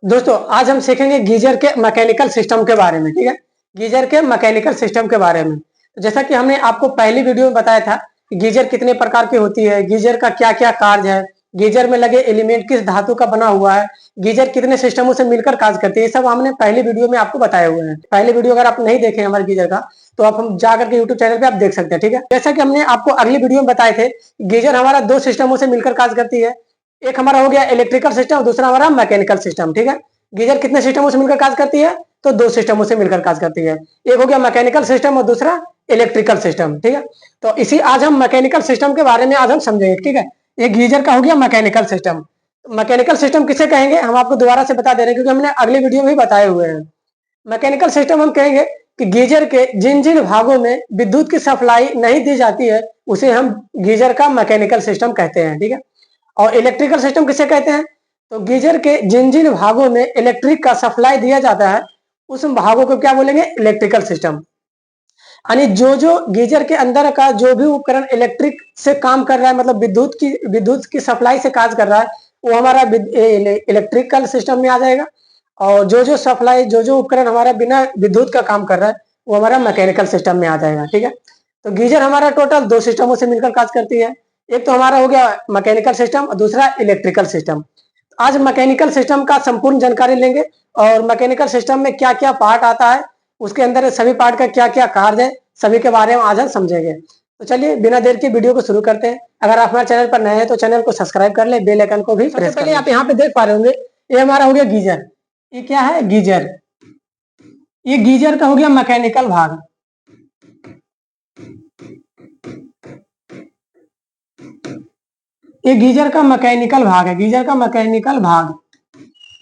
दोस्तों आज हम सीखेंगे गीजर के मैकेनिकल सिस्टम के बारे में। ठीक है, गीजर के मैकेनिकल सिस्टम के बारे में। तो जैसा कि हमने आपको पहली वीडियो में बताया था कि गीजर कितने प्रकार की होती है, गीजर का क्या क्या कार्य है, गीजर में लगे एलिमेंट किस धातु का बना हुआ है, गीजर कितने सिस्टमों से मिलकर कार्य करती है, ये सब हमने पहली वीडियो में आपको बताए हुए हैं। पहले वीडियो अगर आप नहीं देखे हमारे गीजर का तो आप हम जाकर के यूट्यूब चैनल पे आप देख सकते हैं। ठीक है, जैसा कि हमने आपको अगली वीडियो में बताए थे, गीजर हमारा दो सिस्टमों से मिलकर कार्य करती है। एक हमारा हो गया इलेक्ट्रिकल सिस्टम, दूसरा हमारा मैकेनिकल सिस्टम। ठीक है, गीजर कितने सिस्टमों से मिलकर कार्य करती है? तो दो सिस्टमों से मिलकर कार्य करती है। एक हो गया मैकेनिकल सिस्टम और दूसरा इलेक्ट्रिकल सिस्टम। ठीक है, तो इसी आज हम मैकेनिकल सिस्टम के बारे में आज हम समझेंगे। ठीक है, ये गीजर का हो गया मैकेनिकल सिस्टम। मैकेनिकल सिस्टम किसे कहेंगे हम आपको दोबारा से बता दे रहे हैं, क्योंकि हमने अगली वीडियो में भी बताए हुए हैं। मैकेनिकल सिस्टम हम कहेंगे कि गीजर के जिन जिन भागों में विद्युत की सप्लाई नहीं दी जाती है उसे हम गीजर का मैकेनिकल सिस्टम कहते हैं। ठीक है, और इलेक्ट्रिकल सिस्टम किसे कहते हैं? तो गीजर के जिन जिन भागों में इलेक्ट्रिक का सप्लाई दिया जाता है उस भागों को क्या बोलेंगे? Electrical system. यानी जो जो गीजर के अंदर का जो भी उपकरण इलेक्ट्रिक से काम कर रहा है, मतलब विद्युत की सप्लाई से कार्य कर रहा है, वो हमारा इलेक्ट्रिकल सिस्टम में आ जाएगा। और जो जो सप्लाई जो जो उपकरण हमारा बिना विद्युत का काम कर रहा है वो हमारा मैकेनिकल सिस्टम में आ जाएगा। ठीक है, तो गीजर हमारा टोटल दो सिस्टमों से मिलकर कार्य करती है। एक तो हमारा हो गया मैकेनिकल सिस्टम और दूसरा इलेक्ट्रिकल सिस्टम। आज मैकेनिकल सिस्टम का संपूर्ण जानकारी लेंगे और मैकेनिकल सिस्टम में क्या क्या पार्ट आता है, उसके अंदर सभी पार्ट का क्या क्या कार्य है, सभी के बारे में आज हम समझेंगे। तो चलिए बिना देर की वीडियो को शुरू करते हैं। अगर आप हमारे चैनल पर नए हैं तो चैनल को सब्सक्राइब कर ले, बेल आइकन को भी प्रेस कर ले। आप यहाँ पे देख पा रहे होंगे ये हमारा हो गया गीजर। ये क्या है? गीजर। ये गीजर का हो गया मैकेनिकल भाग। ये गीजर का मैकेनिकल भाग है। गीजर का मैकेनिकल भाग,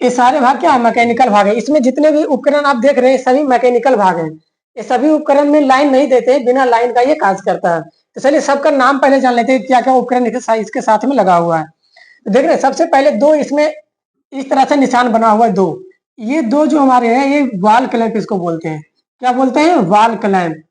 ये सारे भाग क्या है? मैकेनिकल भाग है। इसमें जितने भी उपकरण आप देख रहे हैं सभी मैकेनिकल भाग हैं। ये सभी उपकरण में लाइन नहीं देते, बिना लाइन का ये कार्य करता है। तो चलिए सबका नाम पहले जान लेते हैं, क्या क्या उपकरण इसके साथ में लगा हुआ है। तो देख रहे हैं सबसे पहले दो इसमें इस तरह से निशान बना हुआ है। दो, ये दो जो हमारे हैं ये वाल क्लैंप इसको बोलते हैं। क्या बोलते हैं? वाल क्लैंप।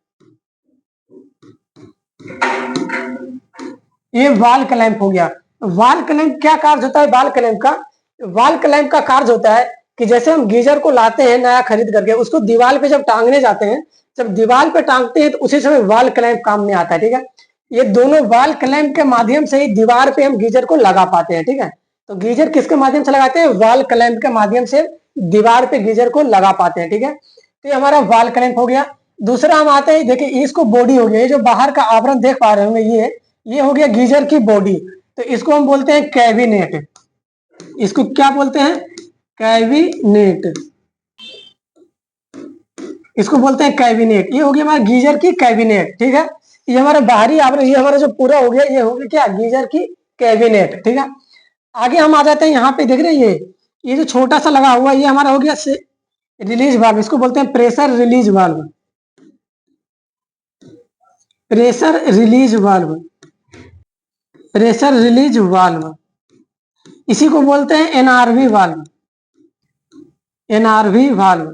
ये वाल क्लैंप हो गया। वाल क्लैंप क्या कार्य होता है? वाल क्लैंप का, वाल क्लैंप का कार्य होता है कि जैसे हम गीजर को लाते हैं नया खरीद करके, उसको दीवार पे जब टांगने जाते हैं, जब दीवार पे टांगते हैं तो उसी समय वाल क्लैंप काम में आता है। ठीक है, ये दोनों वाल क्लैंप के माध्यम से ही दीवार पे हम गीजर को लगा पाते हैं। ठीक है, तो गीजर किसके माध्यम से लगाते हैं? वाल क्लैंप के माध्यम से दीवार पे गीजर को लगा पाते हैं। ठीक है, तो ये हमारा वाल क्लैंप हो गया। दूसरा हम आते हैं, देखिए इसको बॉडी हो गया। ये जो बाहर का आवरण देख पा रहे होंगे ये हो गया गीजर की बॉडी। तो इसको हम बोलते हैं कैबिनेट। इसको क्या बोलते हैं? कैबिनेट। इसको बोलते हैं कैबिनेट। ये हो गया हमारा गीजर की कैबिनेट। ठीक है, ये हमारा बाहरी आवरण, ये हमारा जो पूरा हो गया ये हो गया क्या? गीजर की कैबिनेट। ठीक है, आगे हम आ जाते हैं। यहाँ पे देख रहे हैं ये जो छोटा सा लगा हुआ है ये हमारा हो गया रिलीज वाल्व। इसको बोलते हैं pressure release valve. Pressure release valve, pressure release valve. इसी को बोलते हैं एनआरवी वाल्व। एनआरवी वाल्व,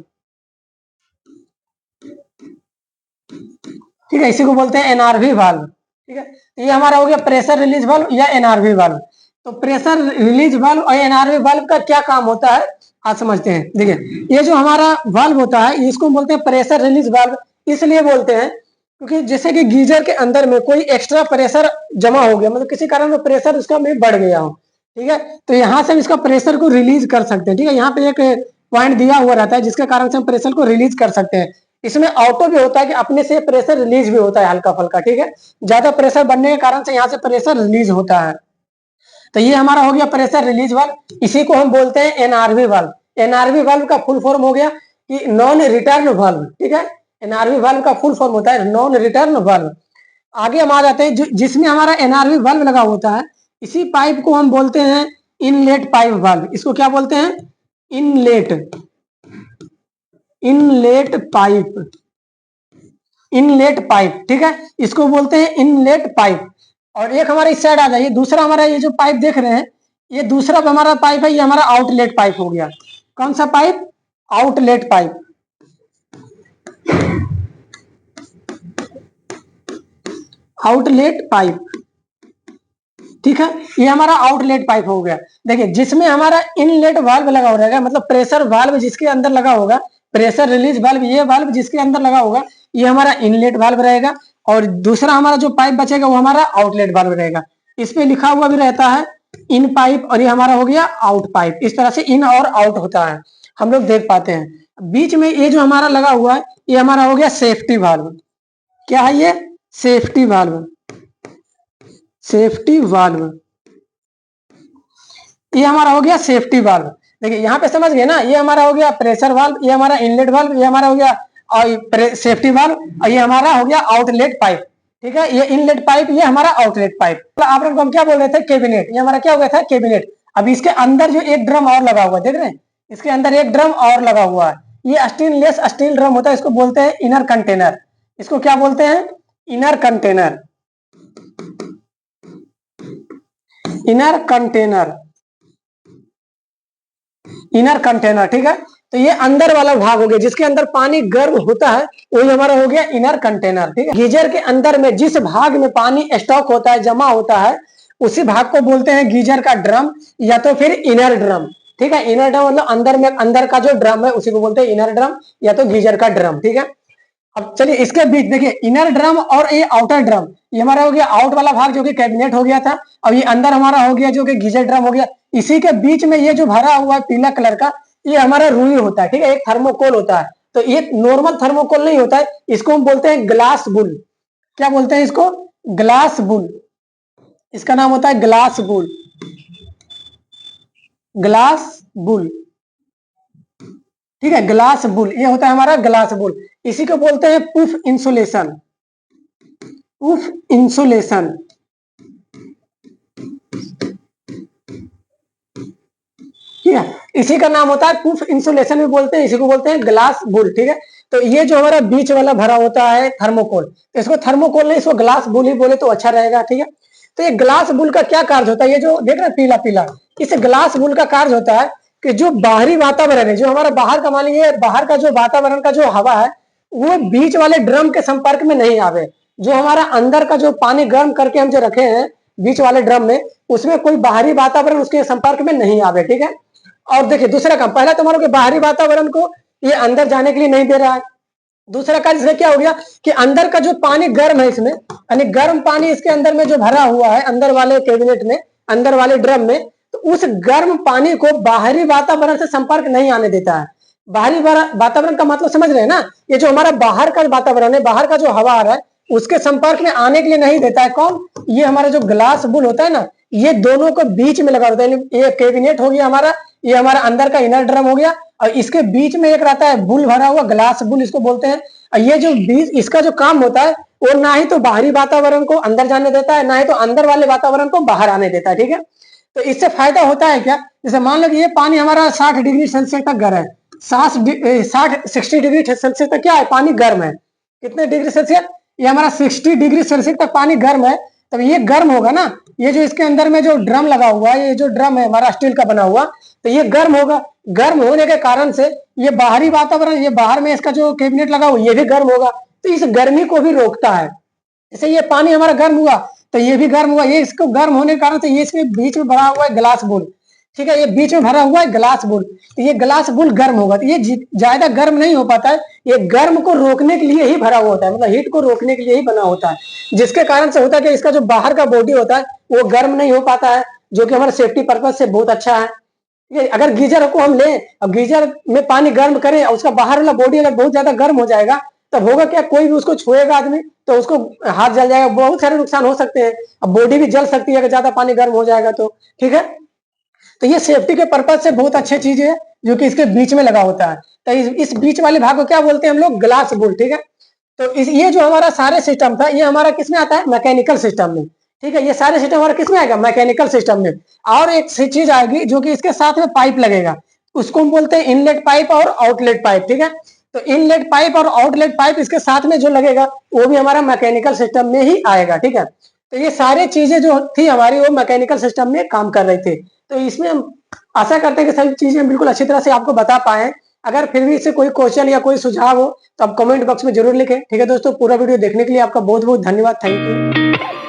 ठीक है, इसी को बोलते हैं एनआरवी वाल्व। ठीक है, ये हमारा हो गया प्रेशर रिलीज वाल्व या एनआरवी वाल्व। तो प्रेशर रिलीज वाल्व और एनआरवी वाल्व का क्या काम होता है आज समझते हैं। देखिए ये जो हमारा वाल्व होता है इसको बोलते हैं प्रेशर रिलीज वाल्व। इसलिए बोलते हैं क्योंकि जैसे कि गीजर के अंदर में कोई एक्स्ट्रा प्रेशर जमा हो गया, मतलब किसी कारण प्रेशर उसका में बढ़ गया हो, ठीक है, तो यहाँ से हम इसका प्रेशर को रिलीज कर सकते हैं। ठीक है, यहाँ पे एक पॉइंट दिया हुआ रहता है जिसके कारण से हम प्रेशर को रिलीज कर सकते हैं। इसमें ऑटो भी होता है कि अपने से प्रेशर रिलीज भी होता है हल्का फल्का। ठीक है, ज्यादा प्रेशर बनने के कारण से यहाँ से प्रेशर रिलीज होता है। तो ये हमारा हो गया प्रेशर रिलीज वाल्व। इसी को हम बोलते हैं एनआरवी वाल्व। एनआरवी वाल्व का फुल फॉर्म हो गया कि नॉन रिटर्न वाल्व। ठीक है, एनआरवी वाल्व का फुल फॉर्म होता है नॉन रिटर्न वाल्व। आगे हम आ जाते हैं जिसमें हमारा एनआरवी वाल्व लगा होता है, इसी पाइप को हम बोलते हैं इनलेट पाइप वाल्व। इसको क्या बोलते हैं? Inlet, inlet pipe, inlet pipe. ठीक है, इसको बोलते हैं इनलेट पाइप। और एक हमारा इस साइड आ जाइए, दूसरा हमारा ये जो पाइप देख रहे हैं ये दूसरा हमारा पाइप है, ये हमारा आउटलेट पाइप हो गया। कौन सा pipe? Outlet pipe. Outlet pipe, ठीक है। ये हमारा आउटलेट पाइप हो गया। देखिए जिसमें हमारा इनलेट वाल्व लगा हो रहेगा, मतलब प्रेशर वाल्व जिसके अंदर लगा होगा, प्रेशर रिलीज वाल्व, ये वाल्व जिसके अंदर लगा होगा ये हमारा इनलेट वाल्व रहेगा। और दूसरा हमारा जो पाइप बचेगा वो हमारा आउटलेट वाल्व रहेगा। इस पे लिखा हुआ भी रहता है इन पाइप, और ये हमारा हो गया आउट पाइप। इस तरह से इन और आउट होता है, हम लोग देख पाते हैं। बीच में ये जो हमारा लगा हुआ है ये हमारा हो गया सेफ्टी वाल्व। क्या है ये? Safety valve. सेफ्टी वाल्व, ये हमारा हो गया सेफ्टी वाल्व। देखिए यहाँ पे समझ गए ना, ये हमारा हो गया प्रेशर वाल्व, ये हमारा इनलेट वाल्व, ये हमारा हो गया और सेफ्टी वाल्व, और ये हमारा हो गया आउटलेट पाइप। ठीक है, ये इनलेट पाइप, ये हमारा आउटलेट पाइप। आप लोग हम क्या बोल रहे थे? कैबिनेट। ये हमारा क्या हो गया था? कैबिनेट। अब इसके अंदर जो एक ड्रम और लगा हुआ है, देख रहे हैं, इसके अंदर एक ड्रम और लगा हुआ है। ये स्टेनलेस स्टील ड्रम होता है, इसको बोलते हैं इनर कंटेनर। इसको क्या बोलते हैं? Inner container. Inner container, inner container. ठीक है, तो ये अंदर वाला भाग हो गया जिसके अंदर पानी गर्म होता है, वही हमारा हो गया इनर कंटेनर। ठीक है, गीजर के अंदर में जिस भाग में पानी स्टॉक होता है, जमा होता है, उसी भाग को बोलते हैं गीजर का ड्रम या तो फिर इनर ड्रम। ठीक है, इनर ड्रम मतलब अंदर में, अंदर का जो ड्रम है उसी को बोलते हैं इनर ड्रम या तो गीजर का ड्रम। ठीक है, अब चलिए इसके बीच देखिए, इनर ड्रम और ये आउटर ड्रम, ये हमारा हो गया आउट वाला भाग जो कि कैबिनेट हो गया था, और ये अंदर हमारा हो गया जो कि गीजर ड्रम हो गया। इसी के बीच में ये जो भरा हुआ है पीला कलर का, ये हमारा रुई होता है। ठीक है, एक थर्मोकोल होता है। तो ये नॉर्मल थर्मोकोल नहीं होता है, इसको हम बोलते हैं ग्लास बुल। क्या बोलते हैं इसको? Glass bull. इसका नाम होता है ग्लास बुल। ग्लास बुल, ठीक है, ग्लास बुल, ये होता है हमारा ग्लास बुल। इसी को बोलते हैं पुफ इंसुलेशन। पुफ इंसुलेशन, ठीक है, इसी का नाम होता है पुफ इंसुलेशन भी बोलते हैं, इसी को बोलते हैं ग्लास बुल। ठीक है, तो ये जो हमारा बीच वाला भरा होता है थर्मोकोल, तो इसको थर्मोकोल नहीं, इसको ग्लास बुल ही बोले तो अच्छा रहेगा। ठीक है, तो ये ग्लास बुल का क्या कार्य होता है? ये जो देख रहे हैं पीला पीला, इस ग्लास बुल का कार्य होता है कि जो बाहरी वातावरण है, जो हमारा बाहर का, मान लीजिए बाहर का जो वातावरण का जो हवा है, वो बीच वाले ड्रम के संपर्क में नहीं आवे। जो हमारा अंदर का जो पानी गर्म करके हम जो रखे हैं बीच वाले ड्रम में, उसमें कोई बाहरी वातावरण उसके संपर्क में नहीं आवे। ठीक है, और देखिए दूसरा काम, पहला तो हमारे बाहरी वातावरण को ये अंदर जाने के लिए नहीं दे रहा है। दूसरा कार्य इसमें क्या हो गया कि अंदर का जो पानी गर्म है इसमें, यानी गर्म पानी इसके अंदर में जो भरा हुआ है अंदर वाले कैबिनेट में, अंदर वाले ड्रम में, तो उस गर्म पानी को बाहरी वातावरण से संपर्क नहीं आने देता है। बाहरी वातावरण का मतलब समझ रहे हैं ना? ये जो हमारा बाहर का वातावरण है, बाहर का जो हवा आ रहा है, उसके संपर्क में आने के लिए नहीं देता है। कौन? ये हमारा जो ग्लास बुल होता है ना, ये दोनों को बीच में लगा होता है। ये कैबिनेट हो गया हमारा, ये हमारा अंदर का इनर ड्रम हो गया, और इसके बीच में एक रहता है बुल भरा हुआ, ग्लास बुल इसको बोलते हैं। और ये जो बीच, इसका जो काम होता है वो ना ही तो बाहरी वातावरण को अंदर जाने देता है, ना ही तो अंदर वाले वातावरण को बाहर आने देता है। ठीक है, तो इससे फायदा होता है क्या? जैसे मान लो कि ये पानी हमारा 60 डिग्री सेल्सियस तक गर्म है, 60 डिग्री सेल्सियस तक क्या है? पानी गर्म है। कितने डिग्री सेल्सियस? ये हमारा 60 डिग्री सेल्सियस तक पानी गर्म है। तब ये गर्म होगा ना, ये जो इसके अंदर में जो ड्रम लगा हुआ है, ये जो ड्रम है हमारा स्टील का बना हुआ, तो ये गर्म होगा। गर्म होने के कारण से ये बाहरी वातावरण, ये बाहर में इसका जो कैबिनेट लगा हुआ, ये भी गर्म होगा, तो इस गर्मी को भी रोकता है। जैसे ये पानी हमारा गर्म हुआ तो ये भी गर्म हुआ, ये इसको गर्म होने के कारण से ये इसके बीच में भरा हुआ है ग्लास बुल। ठीक है, ये बीच में भरा हुआ है ग्लास बुल, तो ये ग्लास बुल गर्म होगा, तो ये ज्यादा गर्म नहीं हो पाता है, ये गर्म को रोकने के लिए ही भरा हुआ होता है, मतलब हीट को रोकने के लिए ही बना होता है, जिसके कारण से होता है कि इसका जो बाहर का बॉडी होता है वो गर्म नहीं हो पाता है, जो कि हमारे सेफ्टी पर्पज से बहुत अच्छा है। अगर गीजर को हम लें और गीजर में पानी गर्म करें और उसका बाहर वाला बॉडी अगर बहुत ज्यादा गर्म हो जाएगा, तब होगा क्या? कोई भी उसको छुएगा आदमी तो उसको हाथ जल जाएगा, बहुत सारे नुकसान हो सकते हैं, अब बॉडी भी जल सकती है अगर ज्यादा पानी गर्म हो जाएगा तो। ठीक है, तो ये सेफ्टी के पर्पज से बहुत अच्छी चीज है जो कि इसके बीच में लगा होता है। तो इस बीच वाले भाग को क्या बोलते हैं हम लोग? Glass bull. ठीक है, तो ये जो हमारा सारे सिस्टम था, ये हमारा किसमें आता है? मैकेनिकल सिस्टम में। ठीक है, ये सारे सिस्टम हमारा किसमें आएगा? मैकेनिकल सिस्टम में। और एक चीज आएगी जो कि इसके साथ में पाइप लगेगा, उसको हम बोलते हैं इनलेट पाइप और आउटलेट पाइप। ठीक है, तो इनलेट पाइप और आउटलेट पाइप इसके साथ में जो लगेगा वो भी हमारा मैकेनिकल सिस्टम में ही आएगा। ठीक है, तो ये सारी चीजें जो थी हमारी वो मैकेनिकल सिस्टम में काम कर रही थी। तो इसमें हम आशा करते हैं कि सभी चीजें बिल्कुल अच्छी तरह से आपको बता पाए। अगर फिर भी इससे कोई क्वेश्चन या कोई सुझाव हो तो आप कमेंट बॉक्स में जरूर लिखें। ठीक है दोस्तों, पूरा वीडियो देखने के लिए आपका बहुत बहुत धन्यवाद। Thank you.